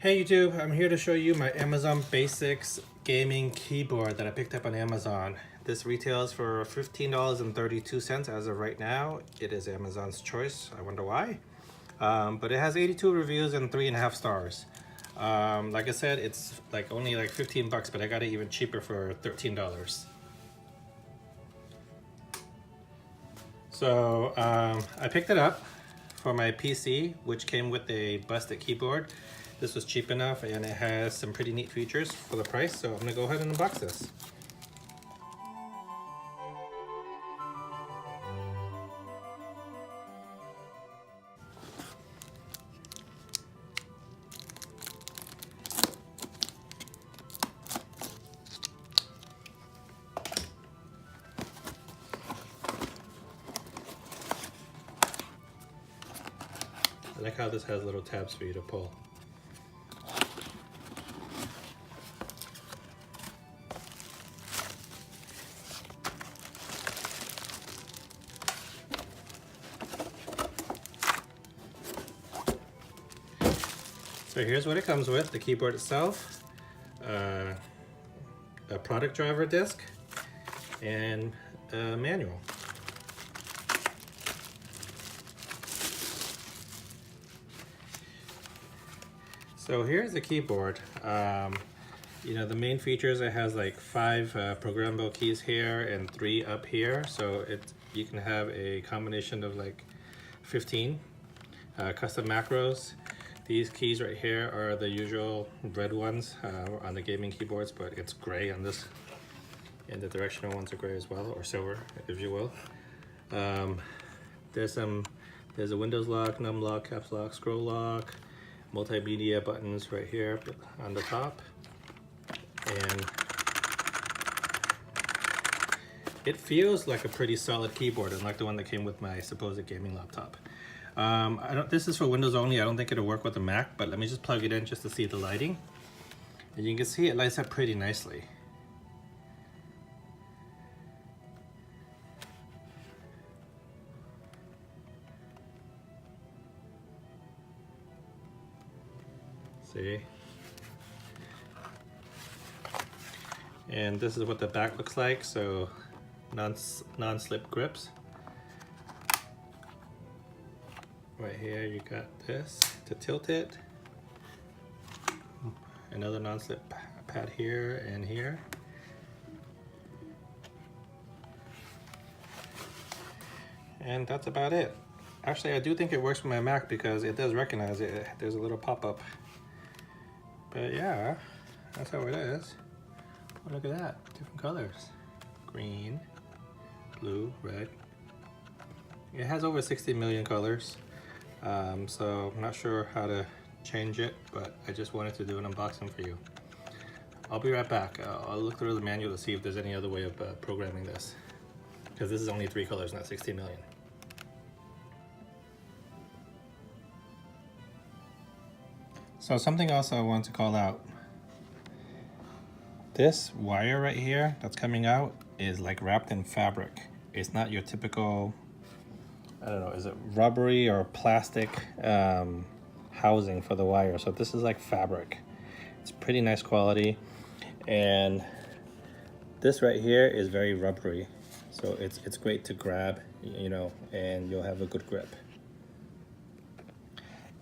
Hey YouTube, I'm here to show you my Amazon Basics gaming keyboard that I picked up on Amazon. This retails for $15.32 as of right now. It is Amazon's choice, I wonder why. But it has 82 reviews and 3.5 stars. Like I said, it's only like 15 bucks, but I got it even cheaper for $13. So I picked it up for my PC, which came with a busted keyboard. This was cheap enough and it has some pretty neat features for the price, so I'm gonna go ahead and unbox this. I like how this has little tabs for you to pull. So here's what it comes with: the keyboard itself, a product driver disc, and a manual. So here's the keyboard. You know, the main features, it has like 5 programmable keys here and 3 up here. So you can have a combination of like 15 custom macros. These keys right here are the usual red ones on the gaming keyboards, but it's gray on this, and the directional ones are gray as well, or silver, if you will. There's a Windows lock, num lock, caps lock, scroll lock, multimedia buttons right here on the top, and it feels like a pretty solid keyboard, unlike the one that came with my supposed gaming laptop. This is for Windows only. I don't think it'll work with the Mac, but let me just plug it in just to see the lighting. And you can see it lights up pretty nicely. See? And this is what the back looks like, so non-slip grips. Right here you got this to tilt it. Another non-slip pad here and here. And that's about it. Actually, I do think it works with my Mac because it does recognize it. There's a little pop-up. But yeah, that's how it is. Oh, look at that, different colors. Green, blue, red. It has over 60 million colors. So I'm not sure how to change it, but I just wanted to do an unboxing for you. I'll be right back. I'll look through the manual to see if there's any other way of programming this, because this is only 3 colors, not 60 million. So something else I want to call out. This wire right here that's coming out is like wrapped in fabric. It's not your typical, I don't know, is it rubbery or plastic housing for the wire? So this is like fabric. It's pretty nice quality, and this right here is very rubbery, so it's great to grab, you know, and you'll have a good grip.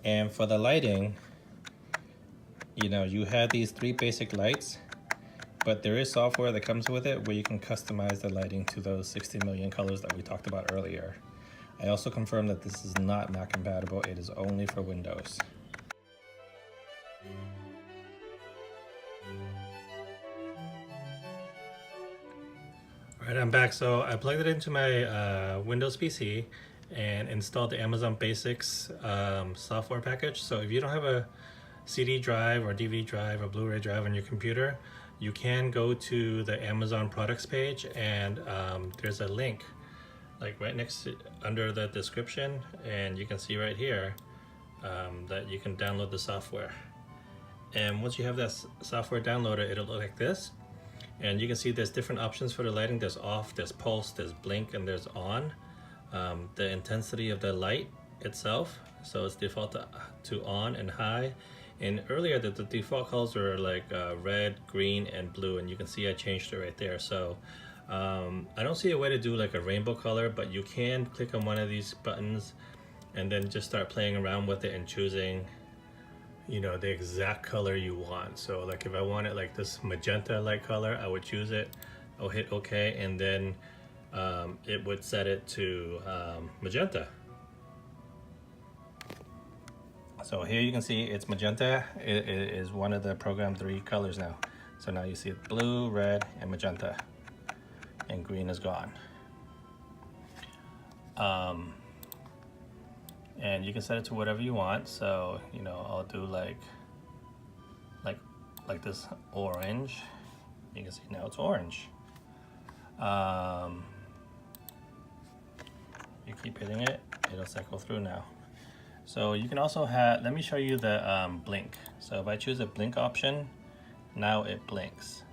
And for the lighting, you know, you have these 3 basic lights, but there is software that comes with it where you can customize the lighting to those 60 million colors that we talked about earlier. I also confirmed that this is not Mac compatible, it is only for Windows. Alright, I'm back. So I plugged it into my Windows PC and installed the Amazon Basics software package. So if you don't have a CD drive or DVD drive or Blu-ray drive on your computer, you can go to the Amazon products page, and there's a link like right next to, under the description, and you can see right here that you can download the software. And once you have that software downloaded, it'll look like this, and you can see there's different options for the lighting. There's off, there's pulse, there's blink, and there's on. The intensity of the light itself, so it's default to on and high, And earlier the default colors were like red, green, and blue, and you can see I changed it right there. So I don't see a way to do like a rainbow color, but you can click on one of these buttons and then just start playing around with it and choosing, you know, the exact color you want. So like if I wanted like this magenta like color, I would choose it. I'll hit OK, and then it would set it to magenta. So here you can see it's magenta. It is one of the program 3 colors now. So now you see blue, red, and magenta, and green is gone. And you can set it to whatever you want. So, you know, I'll do like this orange. You can see now it's orange. You keep hitting it, it'll cycle through now. So you can also have, let me show you the blink. So if I choose a blink option, now it blinks.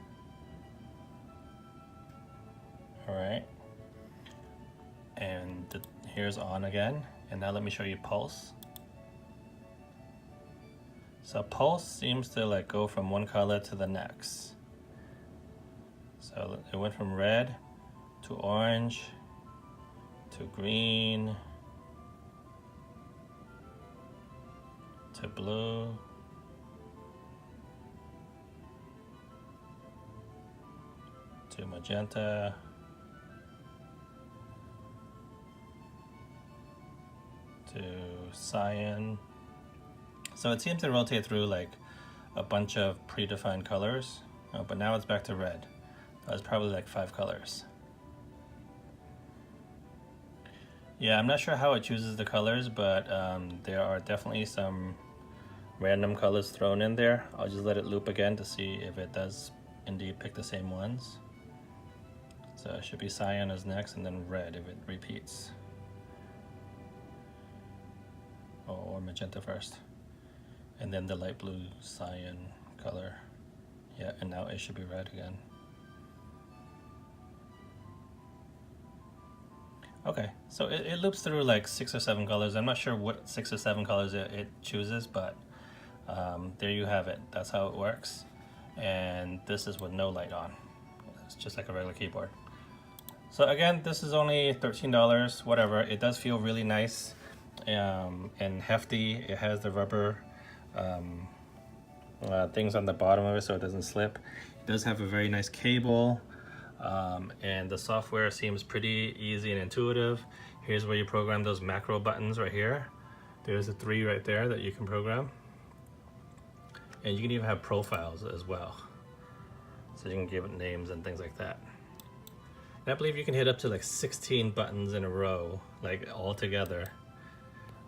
All right. And here's on again. And now let me show you pulse. So pulse seems to like go from one color to the next. So it went from red to orange to green to blue to magenta to cyan. So it seems to rotate through like a bunch of predefined colors, but now it's back to red. That's probably like 5 colors. Yeah, I'm not sure how it chooses the colors, but there are definitely some random colors thrown in there. I'll just let it loop again to see if it does indeed pick the same ones. So it should be cyan as next, and then red if it repeats. Or magenta first. And then the light blue cyan color. Yeah, and now it should be red again. Okay, so it loops through like 6 or 7 colors. I'm not sure what 6 or 7 colors it chooses, but there you have it. That's how it works. And this is with no light on. It's just like a regular keyboard. So again, this is only $13, whatever. It does feel really nice and hefty. It has the rubber things on the bottom of it so it doesn't slip. It does have a very nice cable. And the software seems pretty easy and intuitive. Here's where you program those macro buttons right here. There's the 3 right there that you can program. And you can even have profiles as well. So you can give it names and things like that. And I believe you can hit up to like 16 buttons in a row, like all together.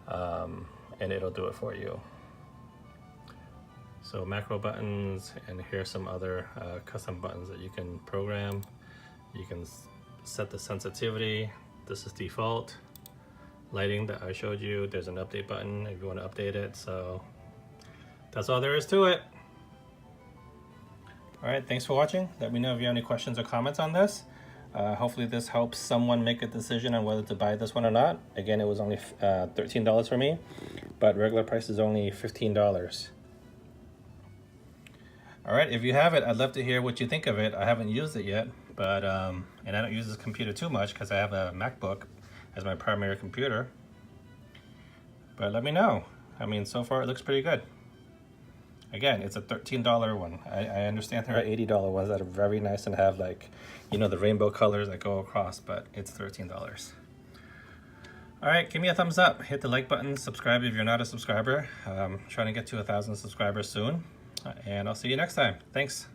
And it'll do it for you. So macro buttons, and here's some other custom buttons that you can program. You can set the sensitivity. This is default. Lighting that I showed you, there's an update button if you want to update it. So that's all there is to it. All right, thanks for watching. Let me know if you have any questions or comments on this. Hopefully this helps someone make a decision on whether to buy this one or not. Again, it was only $13 for me, but regular price is only $15. All right, if you have it, I'd love to hear what you think of it. I haven't used it yet, but and I don't use this computer too much because I have a MacBook as my primary computer. But let me know. I mean, so far it looks pretty good. Again, it's a $13 one. I understand there are $80 ones that are very nice and have like, you know, the rainbow colors that go across, but it's $13. All right, give me a thumbs up. Hit the like button, subscribe if you're not a subscriber. Trying to get to 1,000 subscribers soon. And I'll see you next time. Thanks.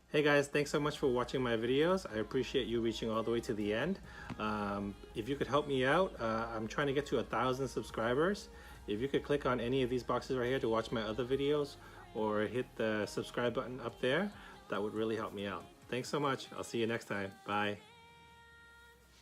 Hey guys, thanks so much for watching my videos. I appreciate you reaching all the way to the end. If you could help me out, I'm trying to get to 1,000 subscribers. If you could click on any of these boxes right here to watch my other videos, or hit the subscribe button up there, that would really help me out. Thanks so much. I'll see you next time. Bye.